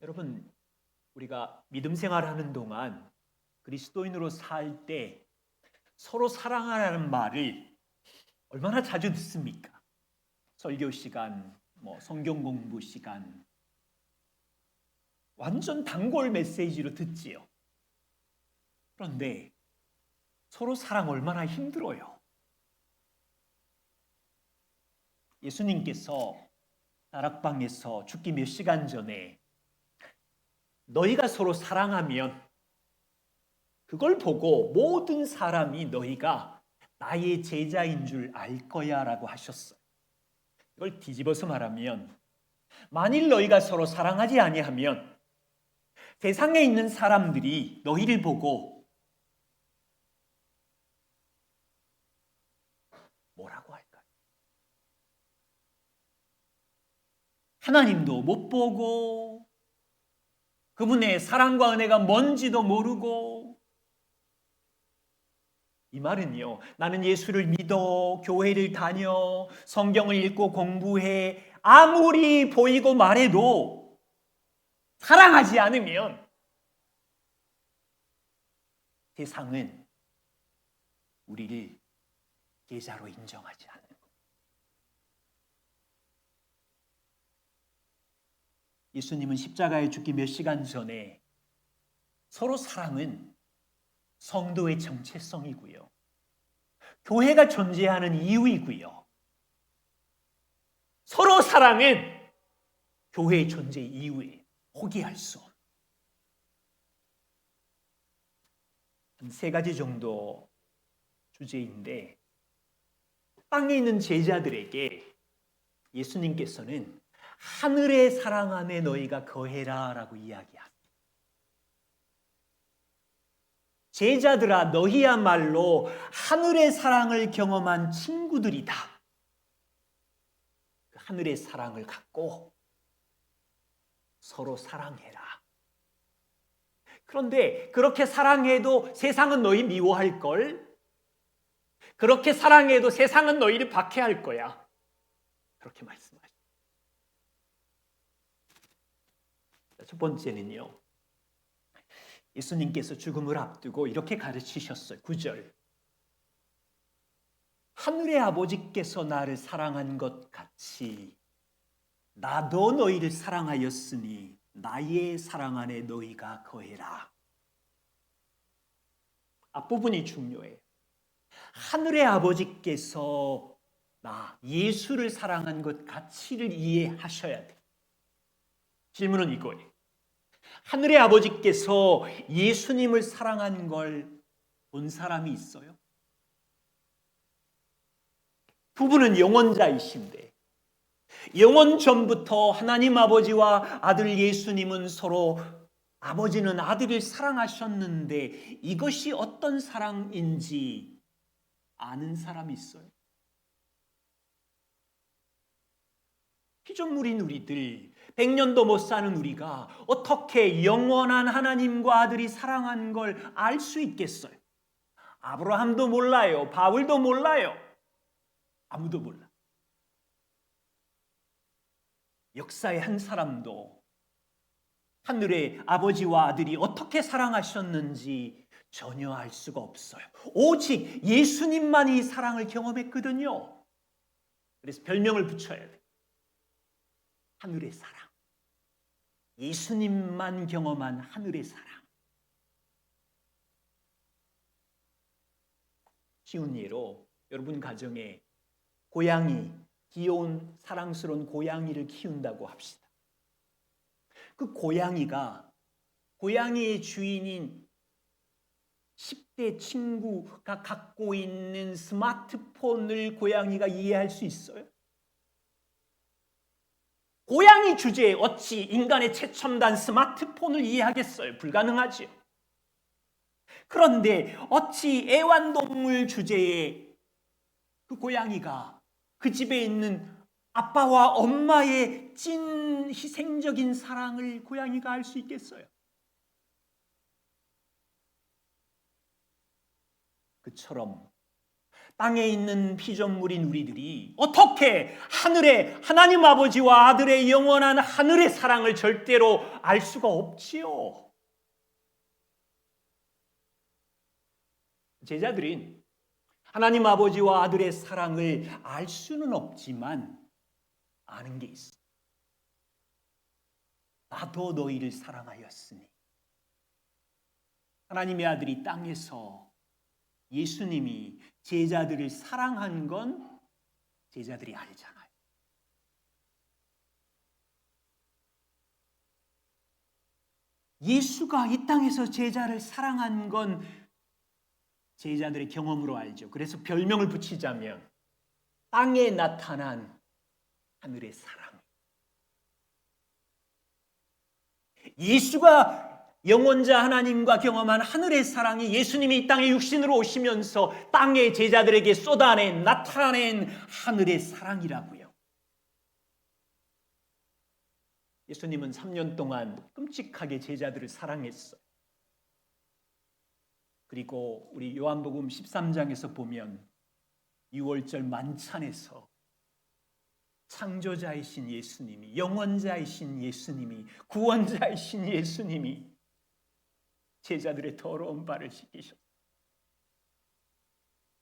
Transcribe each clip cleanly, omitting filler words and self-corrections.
여러분, 우리가 믿음 생활하는 동안 그리스도인으로 살 때 서로 사랑하라는 말을 얼마나 자주 듣습니까? 설교 시간, 성경 공부 시간, 완전 단골 메시지로 듣지요. 그런데 서로 사랑 얼마나 힘들어요. 예수님께서 다락방에서 죽기 몇 시간 전에 너희가 서로 사랑하면 그걸 보고 모든 사람이 너희가 나의 제자인 줄 알 거야 라고 하셨어요. 이걸 뒤집어서 말하면 만일 너희가 서로 사랑하지 아니하면 세상에 있는 사람들이 너희를 보고 뭐라고 할까요? 하나님도 못 보고 그분의 사랑과 은혜가 뭔지도 모르고, 이 말은요, 나는 예수를 믿어, 교회를 다녀, 성경을 읽고 공부해, 아무리 보이고 말해도 사랑하지 않으면 세상은 우리를 제자로 인정하지 않는 것. 예수님은 십자가에 죽기 몇 시간 전에 서로 사랑은 성도의 정체성이고요, 교회가 존재하는 이유이고요, 서로 사랑은 교회의 존재 이유에 포기할 수 없는 한 세 가지 정도 주제인데, 땅에 있는 제자들에게 예수님께서는 하늘의 사랑 안에 너희가 거해라 라고 이야기합니다. 제자들아, 너희야말로 하늘의 사랑을 경험한 친구들이다. 그 하늘의 사랑을 갖고 서로 사랑해라. 그런데 그렇게 사랑해도 세상은 너희 미워할걸? 그렇게 사랑해도 세상은 너희를 박해할 거야. 그렇게 말씀하십니다. 첫 번째는요, 예수님께서 죽음을 앞두고 이렇게 가르치셨어요. 9절. 하늘의 아버지께서 나를 사랑한 것 같이 나도 너희를 사랑하였으니 나의 사랑 안에 너희가 거해라. 앞부분이 중요해요. 하늘의 아버지께서 나 예수를 사랑한 것 가치를 이해하셔야 돼. 질문은 이거예요. 하늘의 아버지께서 예수님을 사랑한 걸 본 사람이 있어요? 부부는 영원자이신데 영원 전부터 하나님 아버지와 아들 예수님은 서로, 아버지는 아들을 사랑하셨는데 이것이 어떤 사랑인지 아는 사람이 있어요? 피조물인 우리들, 100년도 못 사는 우리가 어떻게 영원한 하나님과 아들이 사랑한 걸 알 수 있겠어요? 아브라함도 몰라요. 바울도 몰라요. 아무도 몰라. 역사의 한 사람도 하늘의 아버지와 아들이 어떻게 사랑하셨는지 전혀 알 수가 없어요. 오직 예수님만이 이 사랑을 경험했거든요. 그래서 별명을 붙여야 돼요. 하늘의 사랑. 예수님만 경험한 하늘의 사랑. 쉬운 예로 여러분 가정에 고양이, 귀여운 사랑스러운 고양이를 키운다고 합시다. 그 고양이의 주인인 10대 친구가 갖고 있는 스마트폰을 고양이가 이해할 수 있어요? 고양이 주제에 어찌 인간의 최첨단 스마트폰을 이해하겠어요? 불가능하죠. 그런데 어찌 애완동물 주제에 그 고양이가 그 집에 있는 아빠와 엄마의 찐 희생적인 사랑을 고양이가 알 수 있겠어요? 그처럼 땅에 있는 피조물인 우리들이 어떻게 하늘의 하나님 아버지와 아들의 영원한 하늘의 사랑을 절대로 알 수가 없지요. 제자들은 하나님 아버지와 아들의 사랑을 알 수는 없지만 아는 게 있어. 나도 너희를 사랑하였으니. 하나님의 아들이 땅에서 예수님이 제자들을 사랑한 건 제자들이 알잖아요. 예수가 이 땅에서 제자를 사랑한 건 제자들의 경험으로 알죠. 그래서 별명을 붙이자면 땅에 나타난 하늘의 사랑. 예수가 영원자 하나님과 경험한 하늘의 사랑이 예수님이 이 땅에 육신으로 오시면서 땅의 제자들에게 쏟아낸 나타낸 하늘의 사랑이라고요. 예수님은 3년 동안 끔찍하게 제자들을 사랑했어요. 그리고 우리 요한복음 13장에서 보면 6월절 만찬에서 창조자이신 예수님이, 영원자이신 예수님이, 구원자이신 예수님이 제자들의 더러운 발을 씻기셨어요.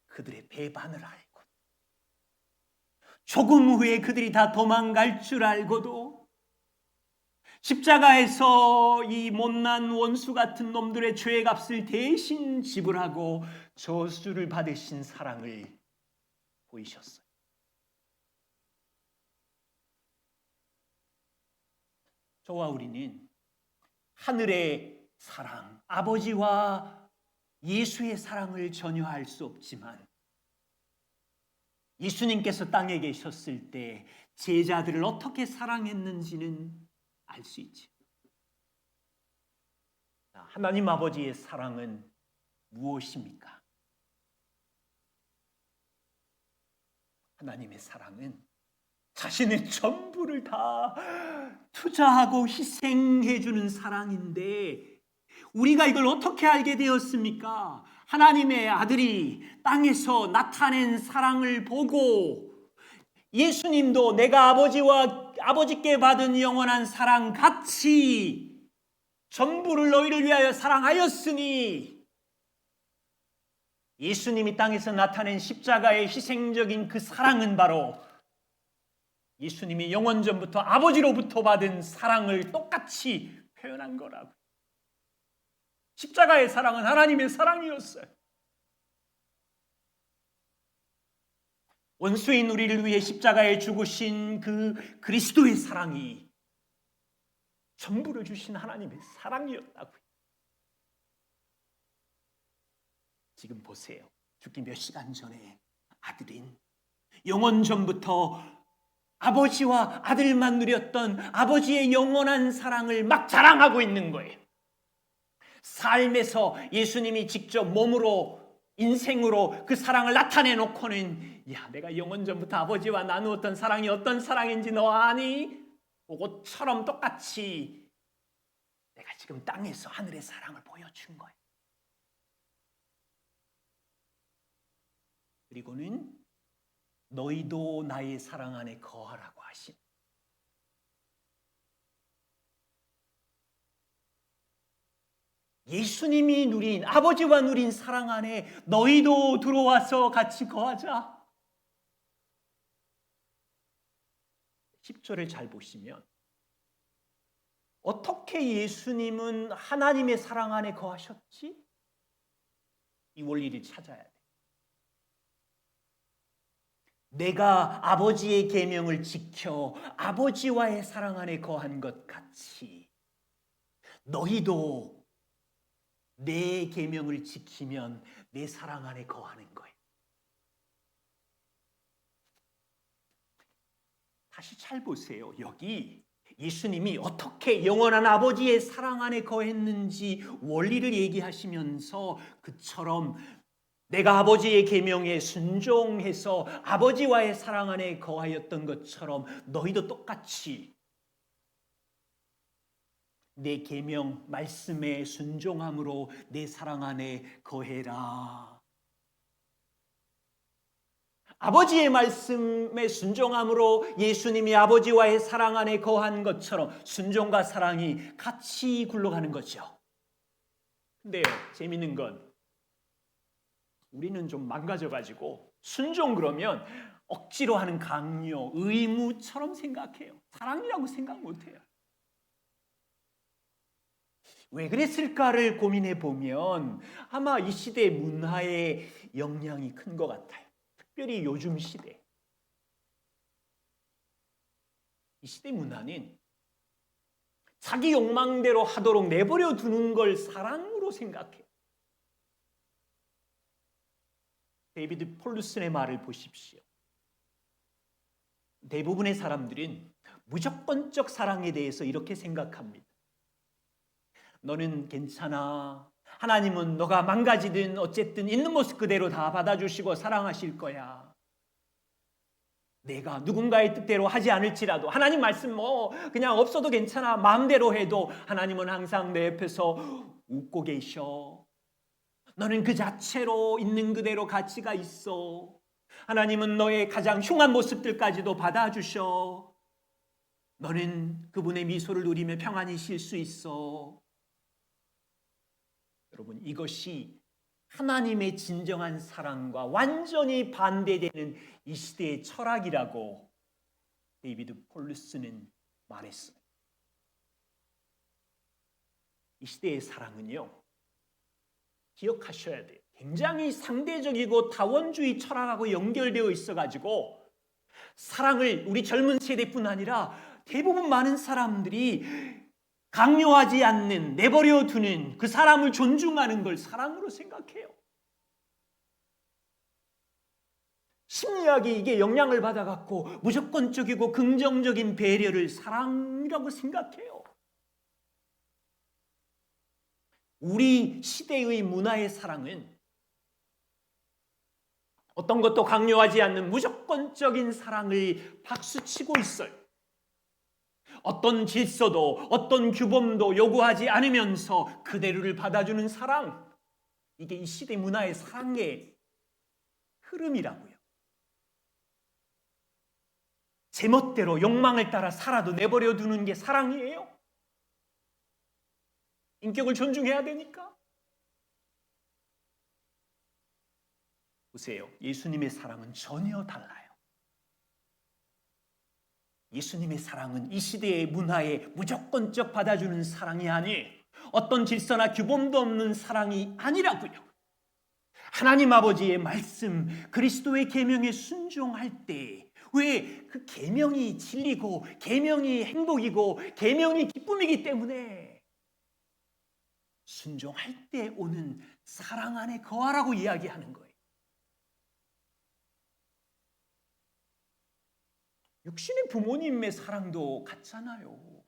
그들의 배반을 알고 조금 후에 그들이 다 도망갈 줄 알고도 십자가에서 이 못난 원수 같은 놈들의 죄의 값을 대신 지불하고 저주를 받으신 사랑을 보이셨어요. 저와 우리는 하늘의 사랑, 아버지와 예수의 사랑을 전혀 알 수 없지만 예수님께서 땅에 계셨을 때 제자들을 어떻게 사랑했는지는 알 수 있지. 하나님 아버지의 사랑은 무엇입니까? 하나님의 사랑은 자신의 전부를 다 투자하고 희생해 주는 사랑인데 우리가 이걸 어떻게 알게 되었습니까? 하나님의 아들이 땅에서 나타낸 사랑을 보고 예수님도 내가 아버지께 받은 영원한 사랑 같이 전부를 너희를 위하여 사랑하였으니 예수님이 땅에서 나타낸 십자가의 희생적인 그 사랑은 바로 예수님이 영원전부터 아버지로부터 받은 사랑을 똑같이 표현한 거라고. 십자가의 사랑은 하나님의 사랑이었어요. 원수인 우리를 위해 십자가에 죽으신 그 그리스도의 사랑이 전부를 주신 하나님의 사랑이었다고요. 지금 보세요. 죽기 몇 시간 전에 아들인 영원전부터 아버지와 아들만 누렸던 아버지의 영원한 사랑을 막 자랑하고 있는 거예요. 삶에서 예수님이 직접 몸으로 인생으로 그 사랑을 나타내 놓고는 야, 내가 영원전부터 아버지와 나누었던 사랑이 어떤 사랑인지 너 아니? 그것처럼 똑같이 내가 지금 땅에서 하늘의 사랑을 보여준 거예요. 그리고는 너희도 나의 사랑 안에 거하라고 하신. 예수님이 누린, 아버지와 누린 사랑 안에 너희도 들어와서 같이 거하자. 10절을 잘 보시면 어떻게 예수님은 하나님의 사랑 안에 거하셨지? 이 원리를 찾아야 돼. 내가 아버지의 계명을 지켜 아버지와의 사랑 안에 거한 것 같이 너희도 내 계명을 지키면 내 사랑 안에 거하는 거예요. 다시 잘 보세요. 여기 예수님이 어떻게 영원한 아버지의 사랑 안에 거했는지 원리를 얘기하시면서 그처럼 내가 아버지의 계명에 순종해서 아버지와의 사랑 안에 거하였던 것처럼 너희도 똑같이 내 계명 말씀에 순종함으로 내 사랑 안에 거해라. 아버지의 말씀에 순종함으로 예수님이 아버지와의 사랑 안에 거한 것처럼 순종과 사랑이 같이 굴러가는 거죠. 근데요, 재밌는 건 우리는 좀 망가져가지고 순종 그러면 억지로 하는 강요, 의무처럼 생각해요. 사랑이라고 생각 못해요. 왜 그랬을까를 고민해 보면 아마 이 시대 문화의 영향이 큰 것 같아요. 특별히 요즘 시대. 이 시대 문화는 자기 욕망대로 하도록 내버려 두는 걸 사랑으로 생각해요. 데이비드 폴루슨의 말을 보십시오. 대부분의 사람들은 무조건적 사랑에 대해서 이렇게 생각합니다. 너는 괜찮아. 하나님은 너가 망가지든 어쨌든 있는 모습 그대로 다 받아주시고 사랑하실 거야. 내가 누군가의 뜻대로 하지 않을지라도 하나님 말씀 그냥 없어도 괜찮아. 마음대로 해도 하나님은 항상 내 옆에서 웃고 계셔. 너는 그 자체로 있는 그대로 가치가 있어. 하나님은 너의 가장 흉한 모습들까지도 받아주셔. 너는 그분의 미소를 누리며 평안히 쉴 수 있어. 여러분, 이것이 하나님의 진정한 사랑과 완전히 반대되는 이 시대의 철학이라고 데이비드 폴루스는 말했어요. 이 시대의 사랑은요, 기억하셔야 돼요. 굉장히 상대적이고 다원주의 철학하고 연결되어 있어가지고 사랑을 우리 젊은 세대뿐 아니라 대부분 많은 사람들이 강요하지 않는, 내버려 두는 그 사람을 존중하는 걸 사랑으로 생각해요. 심리학이 이게 영향을 받아갖고 무조건적이고 긍정적인 배려를 사랑이라고 생각해요. 우리 시대의 문화의 사랑은 어떤 것도 강요하지 않는 무조건적인 사랑을 박수치고 있어요. 어떤 질서도 어떤 규범도 요구하지 않으면서 그대로를 받아주는 사랑, 이게 이 시대 문화의 사랑의 흐름이라고요. 제멋대로 욕망을 따라 살아도 내버려 두는 게 사랑이에요? 인격을 존중해야 되니까? 보세요. 예수님의 사랑은 전혀 달라요. 예수님의 사랑은 이 시대의 문화에 무조건적 받아주는 사랑이 아니에요. 어떤 질서나 규범도 없는 사랑이 아니라고요. 하나님 아버지의 말씀, 그리스도의 계명에 순종할 때 왜 그 계명이 진리고 계명이 행복이고 계명이 기쁨이기 때문에 순종할 때 오는 사랑 안에 거하라고 이야기하는 거예요. 육신의 부모님의 사랑도 같잖아요.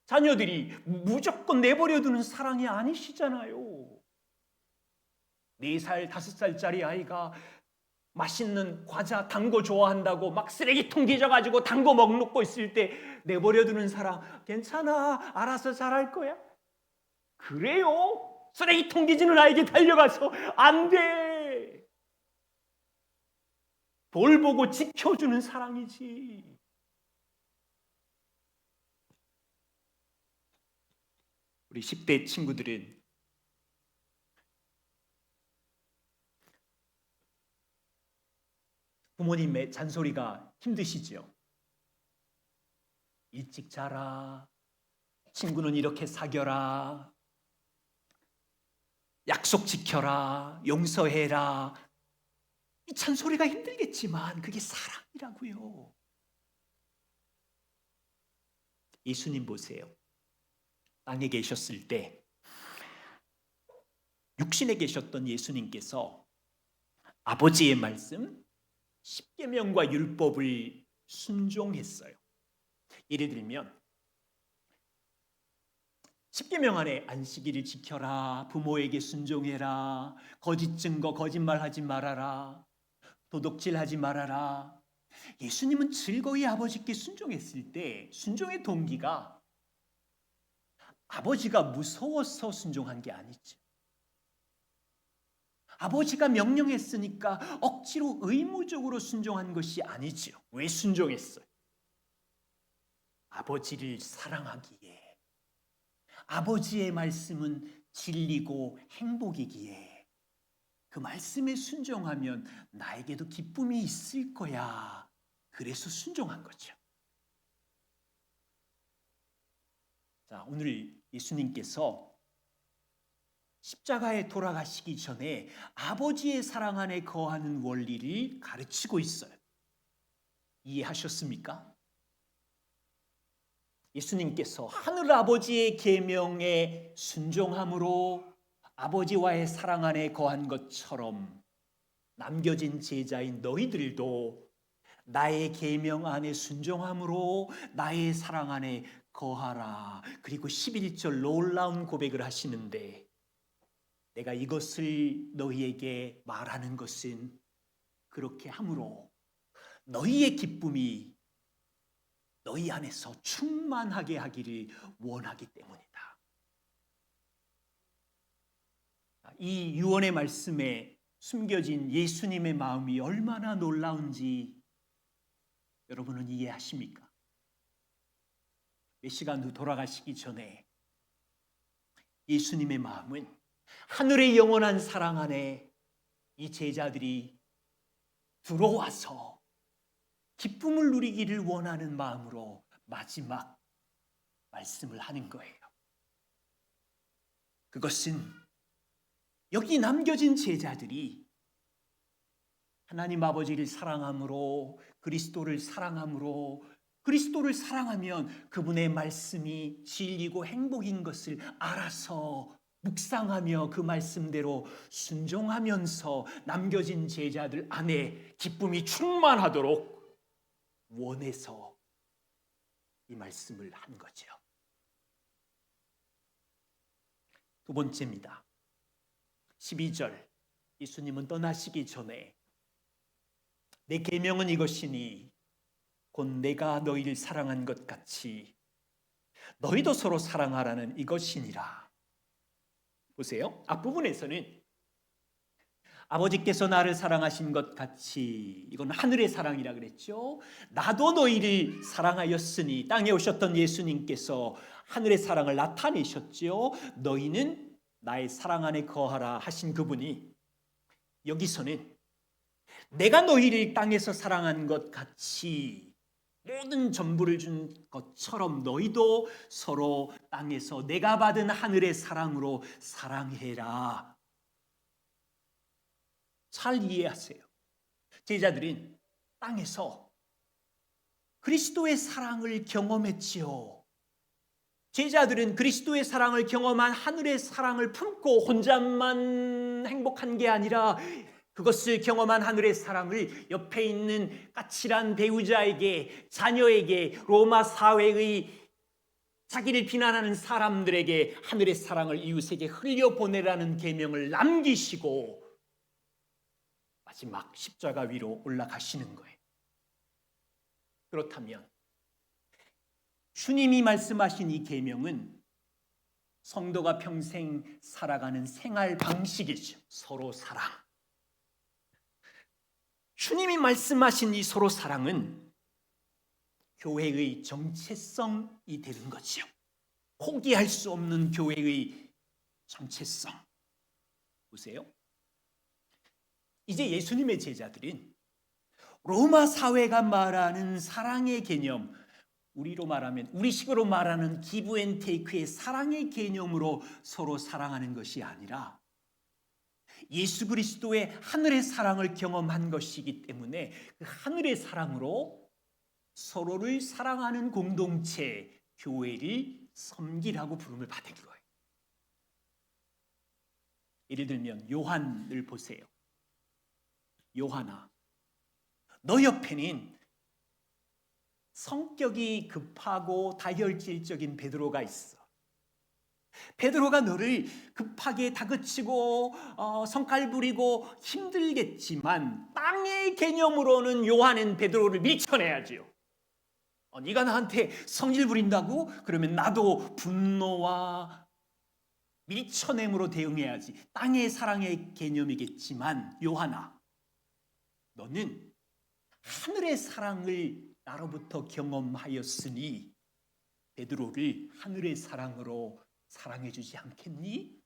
자녀들이 무조건 내버려두는 사랑이 아니시잖아요. 4살, 5살짜리 아이가 맛있는 과자, 단 거 좋아한다고 막 쓰레기통 뒤져가지고 단 거 먹고 있을 때 내버려두는 사랑, 괜찮아, 알아서 잘할 거야. 그래요? 쓰레기통 뒤지는 아이에게 달려가서 안 돼. 돌보고 지켜주는 사랑이지. 우리 10대 친구들은 부모님의 잔소리가 힘드시죠? 일찍 자라, 친구는 이렇게 사겨라, 약속 지켜라, 용서해라. 이 잔소리가 힘들겠지만 그게 사랑이라고요. 예수님 보세요. 땅에 계셨을 때 육신에 계셨던 예수님께서 아버지의 말씀, 십계명과 율법을 순종했어요. 예를 들면 십계명 안에 안식일을 지켜라, 부모에게 순종해라, 거짓 증거, 거짓말하지 말아라, 도둑질하지 말아라. 예수님은 즐거이 아버지께 순종했을 때 순종의 동기가 아버지가 무서워서 순종한 게 아니죠. 아버지가 명령했으니까 억지로 의무적으로 순종한 것이 아니지요. 왜 순종했어요? 아버지를 사랑하기에, 아버지의 말씀은 진리고 행복이기에 그 말씀에 순종하면 나에게도 기쁨이 있을 거야. 그래서 순종한 거죠. 자, 오늘 예수님께서 십자가에 돌아가시기 전에 아버지의 사랑 안에 거하는 원리를 가르치고 있어요. 이해하셨습니까? 예수님께서 하늘 아버지의 계명에 순종함으로 아버지와의 사랑 안에 거한 것처럼 남겨진 제자인 너희들도 나의 계명 안에 순종함으로 나의 사랑 안에 거하라. 그리고 11절 놀라운 고백을 하시는데, 내가 이것을 너희에게 말하는 것은 그렇게 함으로 너희의 기쁨이 너희 안에서 충만하게 하기를 원하기 때문이다. 이 유언의 말씀에 숨겨진 예수님의 마음이 얼마나 놀라운지 여러분은 이해하십니까? 몇 시간 후 돌아가시기 전에 예수님의 마음은 하늘의 영원한 사랑 안에 이 제자들이 들어와서 기쁨을 누리기를 원하는 마음으로 마지막 말씀을 하는 거예요. 그것은 여기 남겨진 제자들이 하나님 아버지를 사랑함으로, 그리스도를 사랑함으로, 그리스도를 사랑하면 그분의 말씀이 진리고 행복인 것을 알아서 묵상하며 그 말씀대로 순종하면서 남겨진 제자들 안에 기쁨이 충만하도록 원해서 이 말씀을 한 거죠. 두 번째입니다. 12절, 예수님은 떠나시기 전에 내 계명은 이것이니 곧 내가 너희를 사랑한 것 같이 너희도 서로 사랑하라는 이것이니라. 보세요. 앞부분에서는 아버지께서 나를 사랑하신 것 같이, 이건 하늘의 사랑이라 그랬죠. 나도 너희를 사랑하였으니, 땅에 오셨던 예수님께서 하늘의 사랑을 나타내셨죠. 너희는 나의 사랑 안에 거하라 하신 그분이 여기서는 내가 너희를 땅에서 사랑한 것 같이 모든 전부를 준 것처럼 너희도 서로 땅에서 내가 받은 하늘의 사랑으로 사랑해라. 잘 이해하세요. 제자들은 땅에서 그리스도의 사랑을 경험했지요. 제자들은 그리스도의 사랑을 경험한 하늘의 사랑을 품고 혼자만 행복한 게 아니라 그것을 경험한 하늘의 사랑을 옆에 있는 까칠한 배우자에게, 자녀에게, 로마 사회의 자기를 비난하는 사람들에게 하늘의 사랑을 이웃에게 흘려보내라는 계명을 남기시고 마지막 십자가 위로 올라가시는 거예요. 그렇다면 주님이 말씀하신 이 계명은 성도가 평생 살아가는 생활 방식이죠. 서로 사랑. 주님이 말씀하신 이 서로 사랑은 교회의 정체성이 되는 거죠. 포기할 수 없는 교회의 정체성. 보세요. 이제 예수님의 제자들은 로마 사회가 말하는 사랑의 개념, 우리로 말하면 우리식으로 말하는 기브 앤 테이크의 사랑의 개념으로 서로 사랑하는 것이 아니라 예수 그리스도의 하늘의 사랑을 경험한 것이기 때문에 그 하늘의 사랑으로 서로를 사랑하는 공동체, 교회를 섬기라고 부름을 받은 거예요. 예를 들면 요한을 보세요. 요한아, 너 옆에는 성격이 급하고 다혈질적인 베드로가 있어. 베드로가 너를 급하게 다그치고 성깔 부리고 힘들겠지만 땅의 개념으로는 요한은 베드로를 밀쳐내야지요. 네가 나한테 성질 부린다고? 그러면 나도 분노와 밀쳐냄으로 대응해야지. 땅의 사랑의 개념이겠지만 요한아, 너는 하늘의 사랑을 나로부터 경험하였으니 베드로를 하늘의 사랑으로 사랑해 주지 않겠니?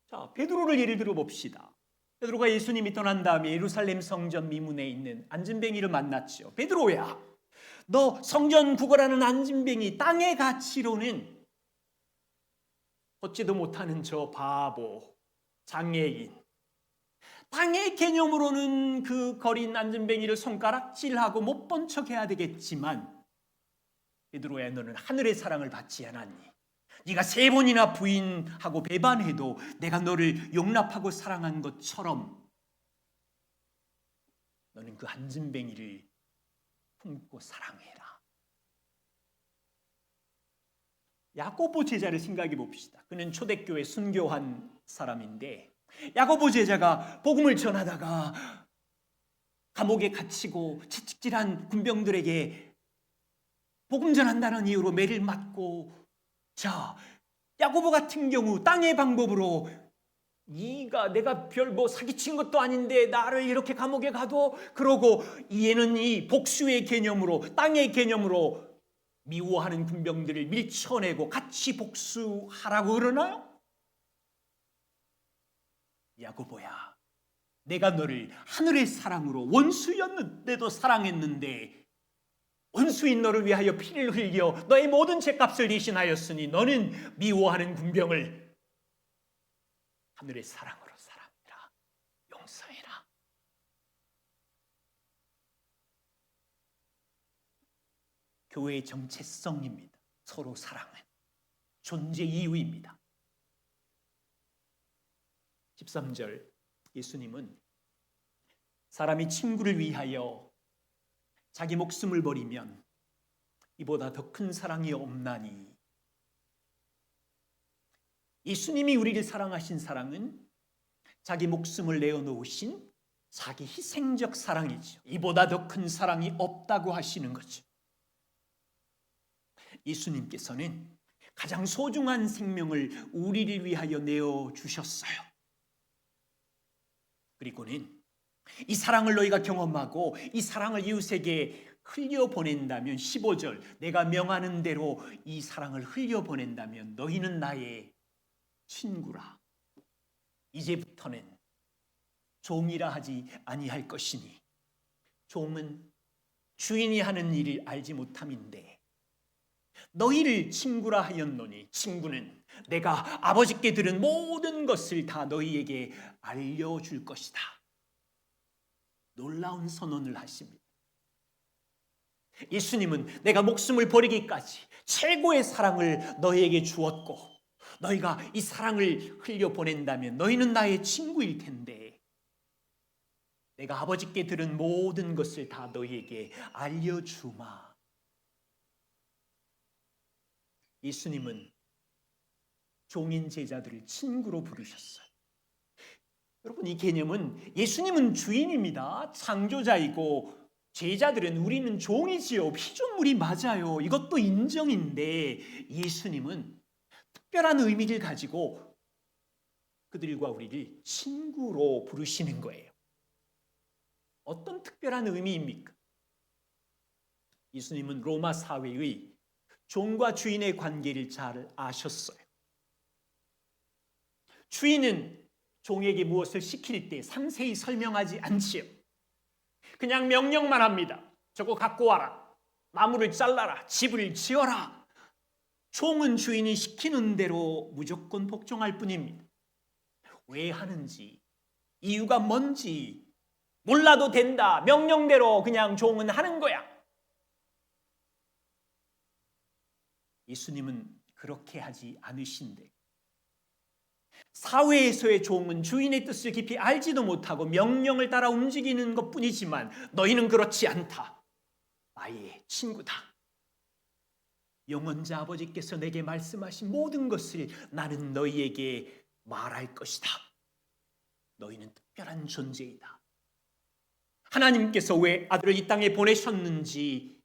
자, 베드로를 예를 들어 봅시다. 베드로가 예수님이 떠난 다음에 예루살렘 성전 미문에 있는 안진뱅이를 만났죠. 베드로야, 너 성전 구걸하는 안진뱅이, 땅의 가치로는 걷지도 못하는 저 바보, 장애인, 땅의 개념으로는 그 거린 안진뱅이를 손가락질하고 못 본 척해야 되겠지만 베드로야, 너는 하늘의 사랑을 받지 않았니? 네가 3번이나 부인하고 배반해도 내가 너를 용납하고 사랑한 것처럼 너는 그 안진뱅이를 품고 사랑해라. 야고보 제자를 생각해 봅시다. 그는 초대교회 순교한 사람인데 야고보 제자가 복음을 전하다가 감옥에 갇히고 채찍질한 군병들에게 복음 전한다는 이유로 매를 맞고, 자, 야고보 같은 경우 땅의 방법으로 내가 별 사기친 것도 아닌데 나를 이렇게 감옥에 가도, 그러고 얘는 이 복수의 개념으로, 땅의 개념으로 미워하는 군병들을 밀쳐내고 같이 복수하라고 그러나요? 야고보야, 내가 너를 하늘의 사랑으로 원수였는데도 사랑했는데 원수인 너를 위하여 피를 흘려 너의 모든 죄값을 대신하였으니 너는 미워하는 군병을 하늘의 사랑으로 사랑해라. 용서해라. 교회의 정체성입니다. 서로 사랑은 존재 이유입니다. 13절, 예수님은 사람이 친구를 위하여 자기 목숨을 버리면 이보다 더 큰 사랑이 없나니. 예수님이 우리를 사랑하신 사랑은 자기 목숨을 내어놓으신 자기 희생적 사랑이죠. 이보다 더 큰 사랑이 없다고 하시는 거죠. 예수님께서는 가장 소중한 생명을 우리를 위하여 내어주셨어요. 그리고는 이 사랑을 너희가 경험하고 이 사랑을 이웃에게 흘려보낸다면, 15절, 내가 명하는 대로 이 사랑을 흘려보낸다면 너희는 나의 친구라. 이제부터는 종이라 하지 아니할 것이니, 종은 주인이 하는 일을 알지 못함인데 너희를 친구라 하였노니, 친구는 내가 아버지께 들은 모든 것을 다 너희에게 알려줄 것이다. 놀라운 선언을 하십니다. 예수님은 내가 목숨을 버리기까지 최고의 사랑을 너희에게 주었고, 너희가 이 사랑을 흘려보낸다면 너희는 나의 친구일 텐데 내가 아버지께 들은 모든 것을 다 너희에게 알려주마. 예수님은 종인 제자들을 친구로 부르셨어요. 여러분, 이 개념은 예수님은 주인입니다. 창조자이고 제자들은, 우리는 종이지요. 피조물이 맞아요. 이것도 인정인데 예수님은 특별한 의미를 가지고 그들과 우리를 친구로 부르시는 거예요. 어떤 특별한 의미입니까? 예수님은 로마 사회의 종과 주인의 관계를 잘 아셨어요. 주인은 종에게 무엇을 시킬 때 상세히 설명하지 않지요. 그냥 명령만 합니다. 저거 갖고 와라. 나무를 잘라라. 집을 지어라. 종은 주인이 시키는 대로 무조건 복종할 뿐입니다. 왜 하는지, 이유가 뭔지 몰라도 된다. 명령대로 그냥 종은 하는 거야. 예수님은 그렇게 하지 않으신데, 사회에서의 종은 주인의 뜻을 깊이 알지도 못하고 명령을 따라 움직이는 것뿐이지만 너희는 그렇지 않다. 나의 친구다. 영원자 아버지께서 내게 말씀하신 모든 것을 나는 너희에게 말할 것이다. 너희는 특별한 존재이다. 하나님께서 왜 아들을 이 땅에 보내셨는지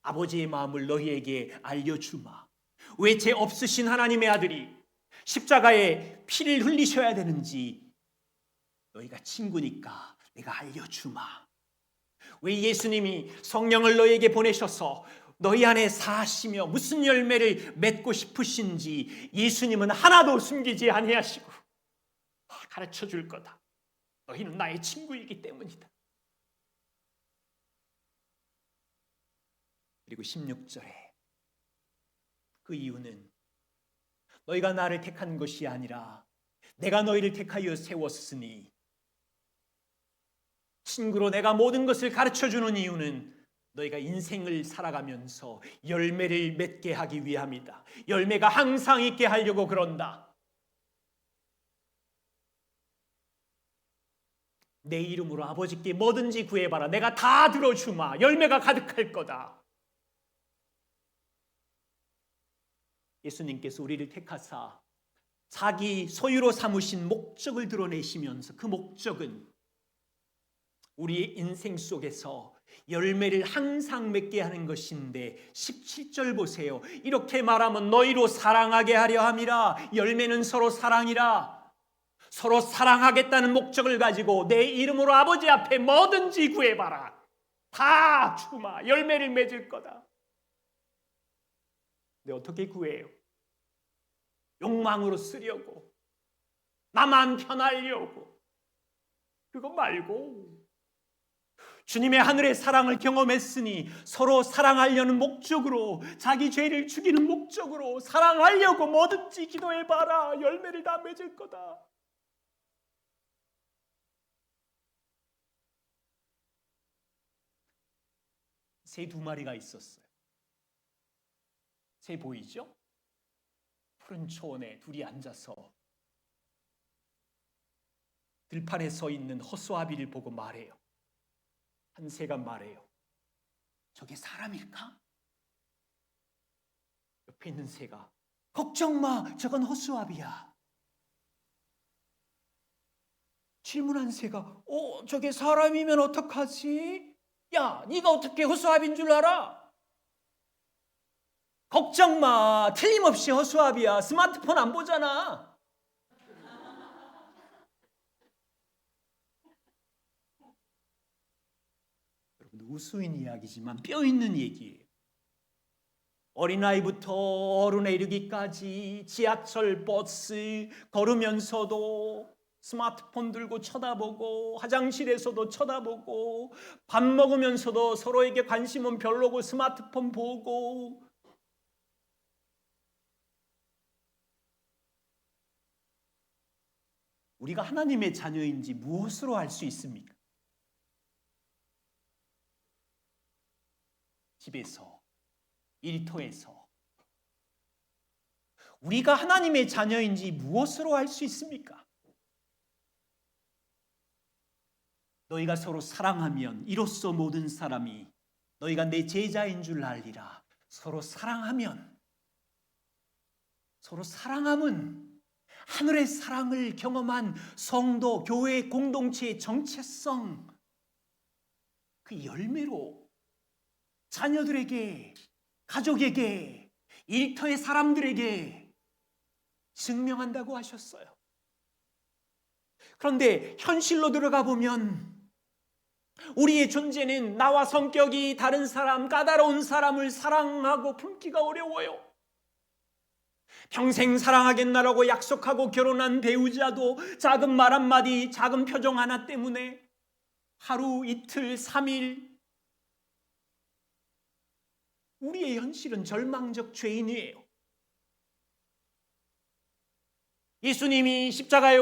아버지의 마음을 너희에게 알려주마. 왜 죄 없으신 하나님의 아들이 십자가에 피를 흘리셔야 되는지 너희가 친구니까 내가 알려주마. 왜 예수님이 성령을 너희에게 보내셔서 너희 안에 사시며 무슨 열매를 맺고 싶으신지 예수님은 하나도 숨기지 아니하시고 가르쳐 줄 거다. 너희는 나의 친구이기 때문이다. 그리고 16절에 그 이유는 너희가 나를 택한 것이 아니라 내가 너희를 택하여 세웠으니, 친구로 내가 모든 것을 가르쳐주는 이유는 너희가 인생을 살아가면서 열매를 맺게 하기 위함이다. 열매가 항상 있게 하려고 그런다. 내 이름으로 아버지께 뭐든지 구해봐라. 내가 다 들어주마. 열매가 가득할 거다. 예수님께서 우리를 택하사 자기 소유로 삼으신 목적을 드러내시면서 그 목적은 우리의 인생 속에서 열매를 항상 맺게 하는 것인데 17절 보세요. 이렇게 말하면 너희로 사랑하게 하려 함이라. 열매는 서로 사랑이라. 서로 사랑하겠다는 목적을 가지고 내 이름으로 아버지 앞에 뭐든지 구해봐라. 다 주마. 열매를 맺을 거다. 근데 어떻게 구해요? 욕망으로 쓰려고, 나만 편하려고. 그거 말고 주님의 하늘의 사랑을 경험했으니 서로 사랑하려는 목적으로, 자기 죄를 죽이는 목적으로 사랑하려고 뭐든지 기도해봐라. 열매를 다 맺을 거다. 새 2마리가 있었어요. 새 보이죠? 푸른 초원에 둘이 앉아서 들판에 서 있는 허수아비를 보고 말해요. 한 새가 말해요. 저게 사람일까? 옆에 있는 새가 걱정 마, 저건 허수아비야. 질문한 새가 저게 사람이면 어떡하지? 야, 네가 어떻게 허수아비인 줄 알아? 걱정 마, 틀림없이 허수아비야. 스마트폰 안 보잖아. 여러분, 우스운 이야기지만 뼈 있는 얘기예요. 어린아이부터 어른에 이르기까지 지하철, 버스 걸으면서도 스마트폰 들고 쳐다보고, 화장실에서도 쳐다보고, 밥 먹으면서도 서로에게 관심은 별로고 스마트폰 보고. 우리가 하나님의 자녀인지 무엇으로 알 수 있습니까? 집에서, 일터에서. 우리가 하나님의 자녀인지 무엇으로 알 수 있습니까? 너희가 서로 사랑하면 이로써 모든 사람이 너희가 내 제자인 줄 알리라. 서로 사랑하면, 서로 사랑함은 하늘의 사랑을 경험한 성도, 교회 공동체의 정체성, 그 열매로 자녀들에게, 가족에게, 일터의 사람들에게 증명한다고 하셨어요. 그런데 현실로 들어가 보면 우리의 존재는 나와 성격이 다른 사람, 까다로운 사람을 사랑하고 품기가 어려워요. 평생 사랑하겠나라고 약속하고 결혼한 배우자도 작은 말 한마디, 작은 표정 하나 때문에 하루, 이틀, 3일, 우리의 현실은 절망적 죄인이에요. 예수님이 십자가에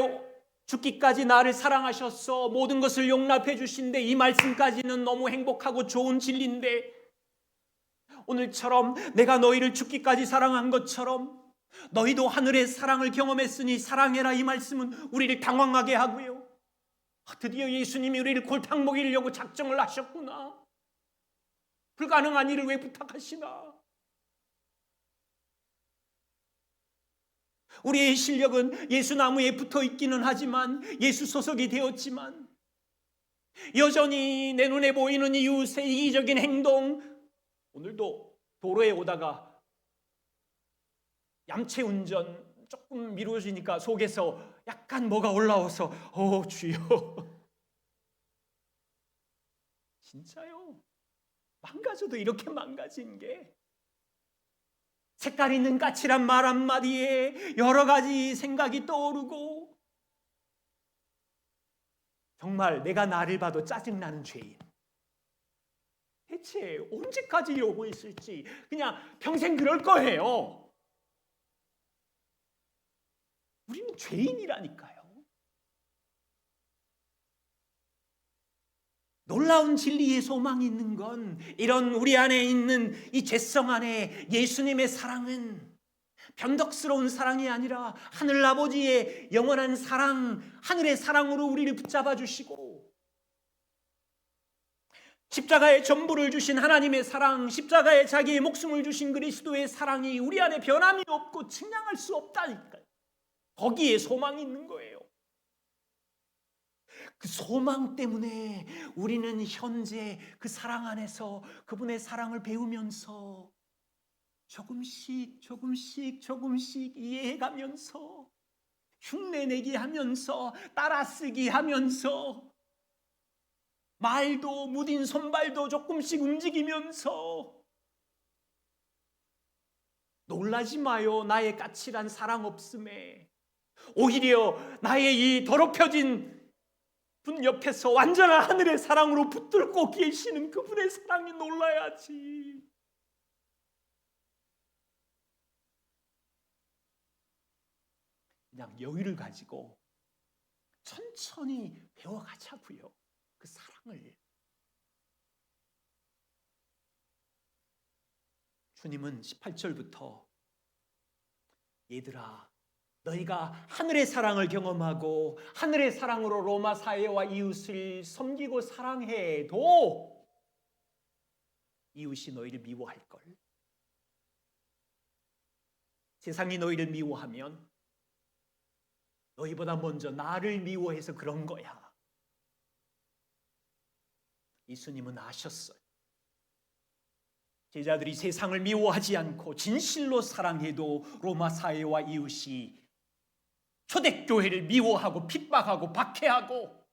죽기까지 나를 사랑하셔서 모든 것을 용납해 주신데, 이 말씀까지는 너무 행복하고 좋은 진리인데, 오늘처럼 내가 너희를 죽기까지 사랑한 것처럼 너희도 하늘의 사랑을 경험했으니 사랑해라, 이 말씀은 우리를 당황하게 하고요. 드디어 예수님이 우리를 골탕 먹이려고 작정을 하셨구나. 불가능한 일을 왜 부탁하시나? 우리의 실력은 예수 나무에 붙어 있기는 하지만, 예수 소속이 되었지만, 여전히 내 눈에 보이는 이웃의 이기적인 행동, 오늘도 도로에 오다가 얌체 운전 조금 미뤄지니까 속에서 약간 뭐가 올라와서 주여. 진짜요. 망가져도 이렇게 망가진 게 색깔 있는 까칠한 말 한마디에 여러 가지 생각이 떠오르고 정말 내가 나를 봐도 짜증나는 죄인. 대체 언제까지 이러고 있을지 그냥 평생 그럴 거예요. 우리는 죄인이라니까요. 놀라운 진리의 소망이 있는 건 이런 우리 안에 있는 이 죄성 안에 예수님의 사랑은 변덕스러운 사랑이 아니라 하늘 아버지의 영원한 사랑, 하늘의 사랑으로 우리를 붙잡아 주시고 십자가의 전부를 주신 하나님의 사랑, 십자가에 자기의 목숨을 주신 그리스도의 사랑이 우리 안에 변함이 없고 측량할 수 없다니까요. 거기에 소망이 있는 거예요. 그 소망 때문에 우리는 현재 그 사랑 안에서 그분의 사랑을 배우면서 조금씩 이해해가면서 흉내내기 하면서 따라쓰기 하면서 말도 무딘 손발도 조금씩 움직이면서 놀라지 마요. 나의 까칠한 사랑 없음에 오히려 나의 이 더럽혀진 분 옆에서 완전한 하늘의 사랑으로 붙들고 계시는 그분의 사랑이 놀라야지. 그냥 여유를 가지고 천천히 배워가자고요. 그 사랑을. 주님은 18절부터 얘들아 너희가 하늘의 사랑을 경험하고 하늘의 사랑으로 로마 사회와 이웃을 섬기고 사랑해도 이웃이 너희를 미워할걸. 세상이 너희를 미워하면 너희보다 먼저 나를 미워해서 그런 거야. 예수님은 아셨어요. 제자들이 세상을 미워하지 않고 진실로 사랑해도 로마 사회와 이웃이 초대교회를 미워하고 핍박하고 박해하고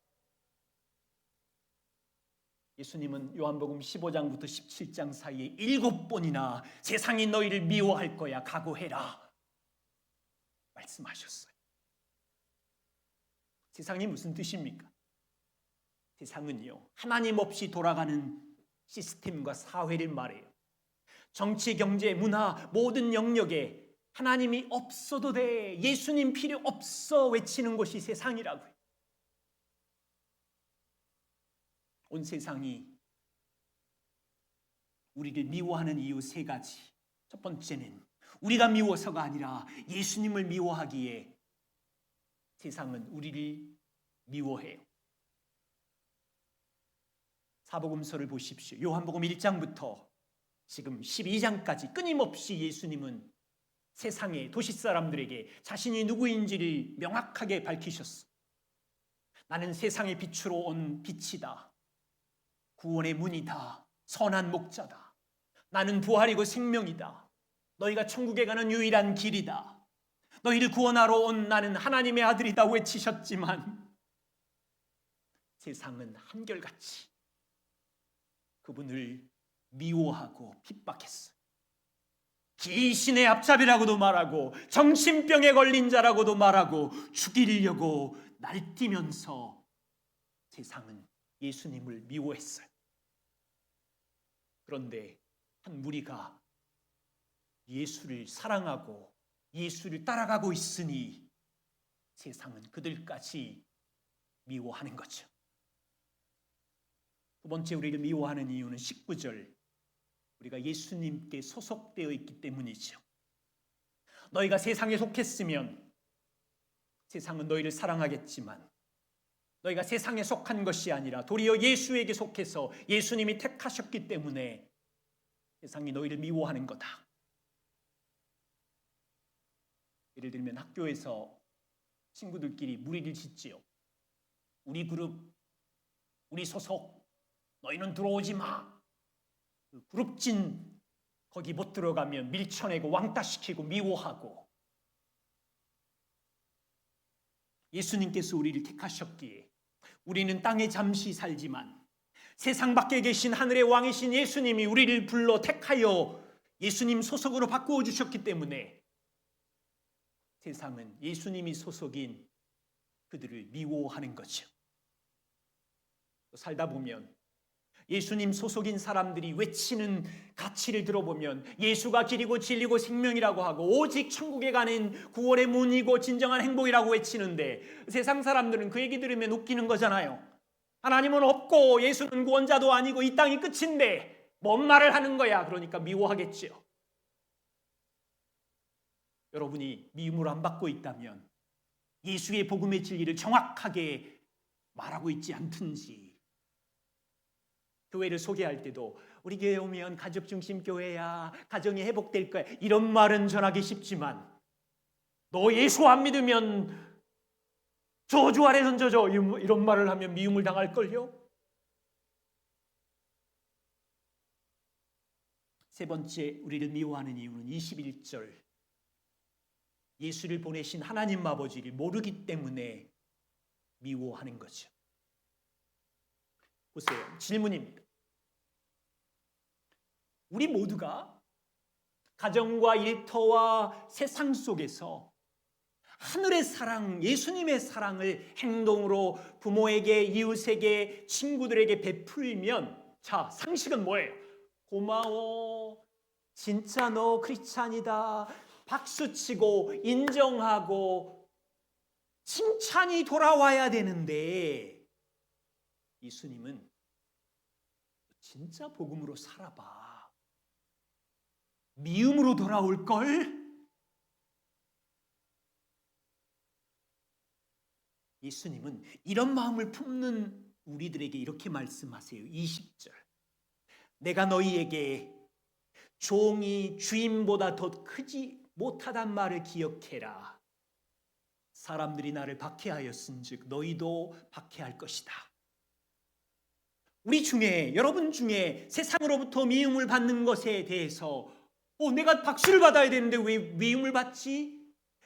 예수님은 요한복음 15장부터 17장 사이에 7번이나 세상이 너희를 미워할 거야 각오해라 말씀하셨어요. 세상이 무슨 뜻입니까? 세상은요 하나님 없이 돌아가는 시스템과 사회를 말해요. 정치, 경제, 문화 모든 영역에 하나님이 없어도 돼, 예수님 필요 없어 외치는 것이 세상이라고요. 온 세상이 우리를 미워하는 이유 3가지. 첫 번째는 우리가 미워서가 아니라 예수님을 미워하기에 세상은 우리를 미워해요. 사복음서를 보십시오. 요한복음 1장부터 지금 12장까지 끊임없이 예수님은 세상의 도시 사람들에게 자신이 누구인지를 명확하게 밝히셨어. 나는 세상의 빛으로 온 빛이다. 구원의 문이다. 선한 목자다. 나는 부활이고 생명이다. 너희가 천국에 가는 유일한 길이다. 너희를 구원하러 온 나는 하나님의 아들이다 외치셨지만 세상은 한결같이 그분을 미워하고 핍박했어요. 귀신의 앞잡이라고도 말하고 정신병에 걸린 자라고도 말하고 죽이려고 날뛰면서 세상은 예수님을 미워했어요. 그런데 한 무리가 예수를 사랑하고 예수를 따라가고 있으니 세상은 그들까지 미워하는 거죠. 두 번째 우리를 미워하는 이유는 19절 우리가 예수님께 소속되어 있기 때문이죠. 너희가 세상에 속했으면 세상은 너희를 사랑하겠지만 너희가 세상에 속한 것이 아니라 도리어 예수에게 속해서 예수님이 택하셨기 때문에 세상이 너희를 미워하는 거다. 예를 들면 학교에서 친구들끼리 무리를 짓지요. 우리 그룹, 우리 소속, 너희는 들어오지 마. 그 그룹진 거기 못 들어가면 밀쳐내고 왕따시키고 미워하고, 예수님께서 우리를 택하셨기에 우리는 땅에 잠시 살지만 세상 밖에 계신 하늘의 왕이신 예수님이 우리를 불러 택하여 예수님 소속으로 바꾸어 주셨기 때문에 세상은 예수님이 소속인 그들을 미워하는 거죠. 살다 보면 예수님 소속인 사람들이 외치는 가치를 들어보면 예수가 길이고 진리고 생명이라고 하고 오직 천국에 가는 구원의 문이고 진정한 행복이라고 외치는데, 세상 사람들은 그 얘기 들으면 웃기는 거잖아요. 하나님은 없고 예수는 구원자도 아니고 이 땅이 끝인데 뭔 말을 하는 거야. 그러니까 미워하겠죠. 여러분이 미움을 안 받고 있다면 예수의 복음의 진리를 정확하게 말하고 있지 않든지, 교회를 소개할 때도 우리 교회 오면 가족 중심 교회야, 가정이 회복될 거야, 이런 말은 전하기 쉽지만 너 예수 안 믿으면 저주 아래 던져져, 이런 말을 하면 미움을 당할걸요. 세 번째 우리를 미워하는 이유는 21절, 예수를 보내신 하나님 아버지를 모르기 때문에 미워하는 거죠. 보세요. 질문입니다. 우리 모두가 가정과 일터와 세상 속에서 하늘의 사랑, 예수님의 사랑을 행동으로 부모에게, 이웃에게, 친구들에게 베풀면, 자, 상식은 뭐예요? 고마워, 진짜 너 크리스찬이다, 박수치고 인정하고 칭찬이 돌아와야 되는데, 예수님은 진짜 복음으로 살아봐, 미움으로 돌아올걸? 예수님은 이런 마음을 품는 우리들에게 이렇게 말씀하세요. 20절, 내가 너희에게 종이 주인보다 더 크지 못하단 말을 기억해라. 사람들이 나를 박해하였은즉 너희도 박해할 것이다. 우리 중에, 여러분 중에 세상으로부터 미움을 받는 것에 대해서 내가 박수를 받아야 되는데 왜 미움을 받지?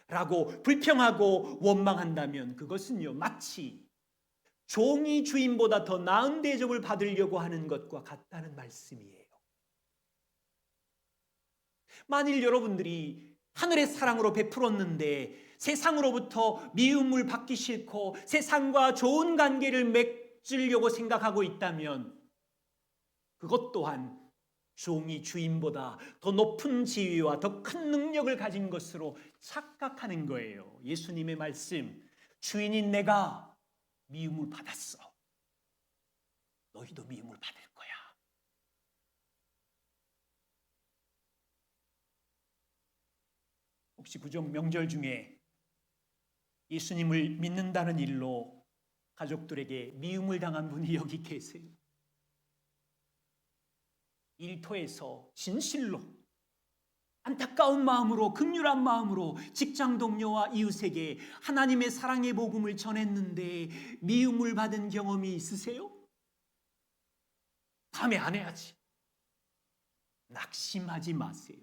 라고 불평하고 원망한다면 그것은요, 마치 종이 주인보다 더 나은 대접을 받으려고 하는 것과 같다는 말씀이에요. 만일 여러분들이 하늘의 사랑으로 베풀었는데 세상으로부터 미움을 받기 싫고 세상과 좋은 관계를 맺으려고 생각하고 있다면 그것 또한 종이 주인보다 더 높은 지위와 더 큰 능력을 가진 것으로 착각하는 거예요. 예수님의 말씀, 주인인 내가 미움을 받았어, 너희도 미움을 받을 거야. 혹시 구정 명절 중에 예수님을 믿는다는 일로 가족들에게 미움을 당한 분이 여기 계세요? 일터에서 진실로 안타까운 마음으로, 긍휼한 마음으로 직장 동료와 이웃에게 하나님의 사랑의 복음을 전했는데 미움을 받은 경험이 있으세요? 다음에 안 해야지. 낙심하지 마세요.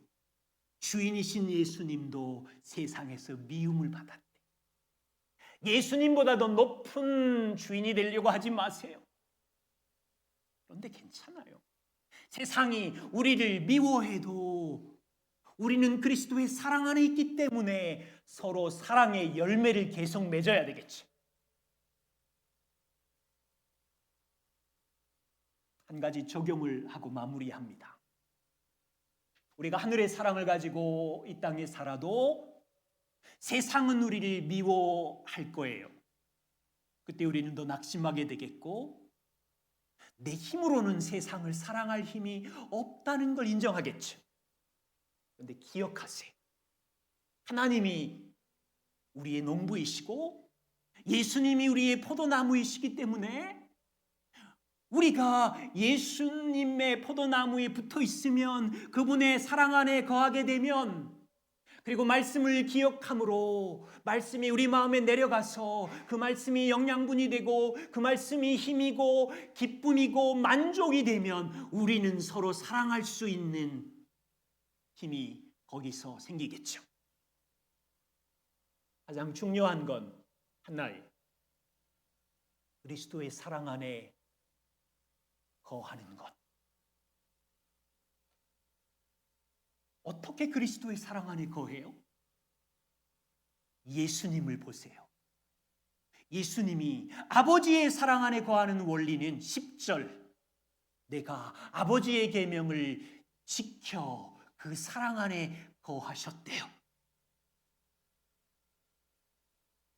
주인이신 예수님도 세상에서 미움을 받았대. 예수님보다 더 높은 주인이 되려고 하지 마세요. 그런데 괜찮아요. 세상이 우리를 미워해도 우리는 그리스도의 사랑 안에 있기 때문에 서로 사랑의 열매를 계속 맺어야 되겠죠. 한 가지 적용을 하고 마무리합니다. 우리가 하늘의 사랑을 가지고 이 땅에 살아도 세상은 우리를 미워할 거예요. 그때 우리는 더 낙심하게 되겠고 내 힘으로는 세상을 사랑할 힘이 없다는 걸 인정하겠죠. 그런데 기억하세요. 하나님이 우리의 농부이시고 예수님이 우리의 포도나무이시기 때문에 우리가 예수님의 포도나무에 붙어 있으면, 그분의 사랑 안에 거하게 되면, 그리고 말씀을 기억함으로 말씀이 우리 마음에 내려가서 그 말씀이 영양분이 되고 그 말씀이 힘이고 기쁨이고 만족이 되면 우리는 서로 사랑할 수 있는 힘이 거기서 생기겠죠. 가장 중요한 건 하나예요. 그리스도의 사랑 안에 거하는 것. 어떻게 그리스도의 사랑 안에 거해요? 예수님을 보세요. 예수님이 아버지의 사랑 안에 거하는 원리는 10절, 내가 아버지의 계명을 지켜 그 사랑 안에 거하셨대요.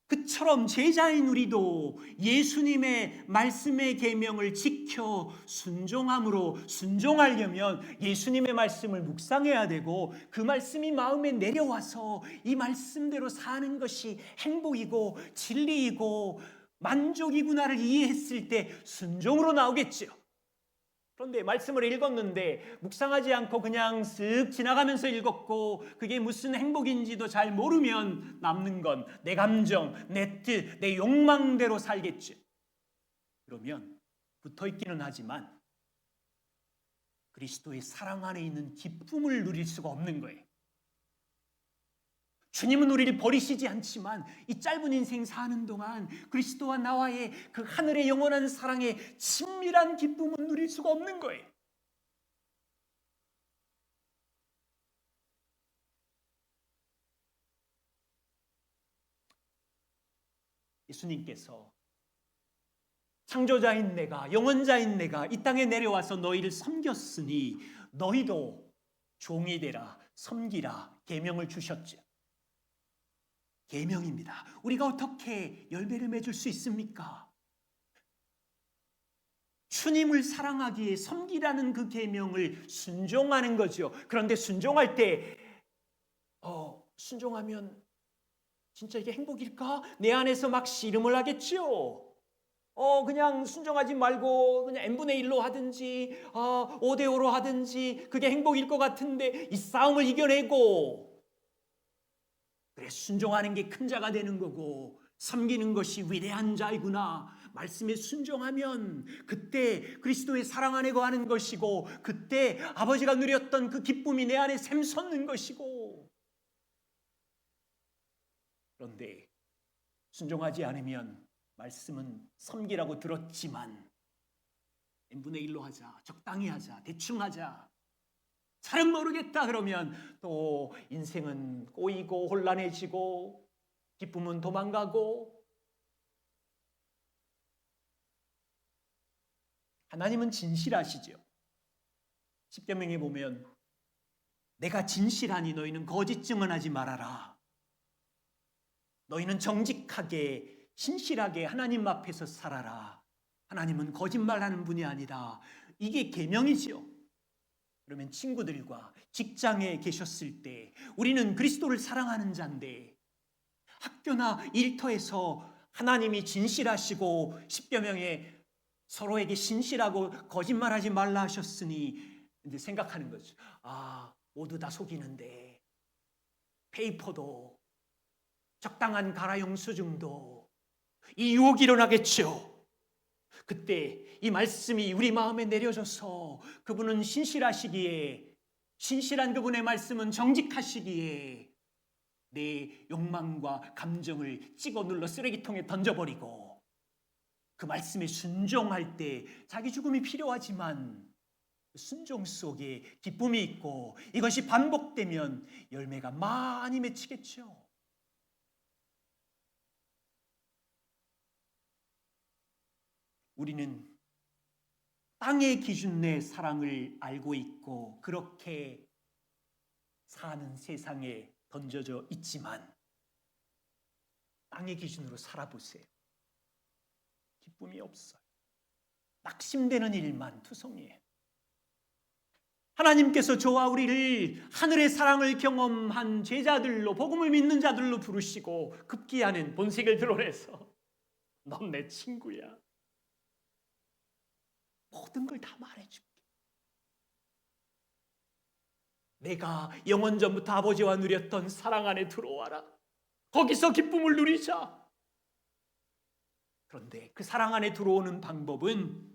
그처럼 제자인 우리도 예수님의 말씀의 계명을 지켜 순종하려면 예수님의 말씀을 묵상해야 되고, 그 말씀이 마음에 내려와서 이 말씀대로 사는 것이 행복이고 진리이고 만족이구나를 이해했을 때 순종으로 나오겠죠. 그런데 말씀을 읽었는데 묵상하지 않고 그냥 쓱 지나가면서 읽었고, 그게 무슨 행복인지도 잘 모르면 남는 건 내 감정, 내 뜻, 내 욕망대로 살겠죠. 그러면 붙어있기는 하지만 그리스도의 사랑 안에 있는 기쁨을 누릴 수가 없는 거예요. 주님은 우리를 버리시지 않지만 이 짧은 인생 사는 동안 그리스도와 나와의 그 하늘의 영원한 사랑의 친밀한 기쁨은 누릴 수가 없는 거예요. 예수님께서 창조자인 내가, 영원자인 내가 이 땅에 내려와서 너희를 섬겼으니 너희도 종이 되라, 섬기라 계명을 주셨죠. 계명입니다. 우리가 어떻게 열매를 맺을 수 있습니까? 주님을 사랑하기에 섬기라는 그 계명을 순종하는 거죠. 그런데 순종할 때 순종하면 진짜 이게 행복일까? 내 안에서 막 씨름을 하겠죠. 그냥 순종하지 말고 그냥 n분의 1로 하든지 5대 5로 하든지 그게 행복일 것 같은데 이 싸움을 이겨내고, 그래 순종하는 게 큰 자가 되는 거고 섬기는 것이 위대한 자이구나 말씀에 순종하면 그때 그리스도의 사랑 안에 거하는 것이고, 그때 아버지가 누렸던 그 기쁨이 내 안에 샘솟는 것이고. 그런데 순종하지 않으면 말씀은 섬기라고 들었지만 n분의 1로 하자, 적당히 하자, 대충 하자, 잘은 모르겠다 그러면 또 인생은 꼬이고 혼란해지고 기쁨은 도망가고. 하나님은 진실하시죠. 십계명에 보면 내가 진실하니 너희는 거짓 증언하지 말아라. 너희는 정직하게 신실하게 하나님 앞에서 살아라. 하나님은 거짓말하는 분이 아니다. 이게 계명이지요. 그러면 친구들과 직장에 계셨을 때 우리는 그리스도를 사랑하는 자인데, 학교나 일터에서 하나님이 진실하시고 십계명에 서로에게 신실하고 거짓말하지 말라 하셨으니 이제 생각하는 거죠. 모두 다 속이는데 페이퍼도 적당한 가라용 수중도 이 유혹이 일어나겠죠. 그때 이 말씀이 우리 마음에 내려져서 그분은 신실하시기에, 신실한 그분의 말씀은 정직하시기에 내 욕망과 감정을 찍어 눌러 쓰레기통에 던져버리고 그 말씀에 순종할 때 자기 죽음이 필요하지만 순종 속에 기쁨이 있고, 이것이 반복되면 열매가 많이 맺히겠죠. 우리는 땅의 기준 내 사랑을 알고 있고 그렇게 사는 세상에 던져져 있지만 땅의 기준으로 살아보세요. 기쁨이 없어요. 낙심되는 일만 투성이에요. 하나님께서 저와 우리를 하늘의 사랑을 경험한 제자들로, 복음을 믿는 자들로 부르시고 급기야는 본색을 드러내서 넌 내 친구야, 모든 걸 다 말해줄게. 내가 영원 전부터 아버지와 누렸던 사랑 안에 들어와라. 거기서 기쁨을 누리자. 그런데 그 사랑 안에 들어오는 방법은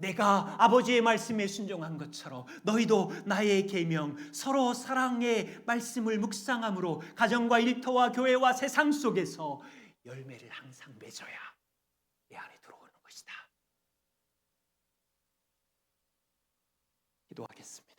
내가 아버지의 말씀에 순종한 것처럼 너희도 나의 계명, 서로 사랑의 말씀을 묵상함으로 가정과 일터와 교회와 세상 속에서 열매를 항상 맺어야 내 안에 들어오는 것이다. 기도하겠습니다.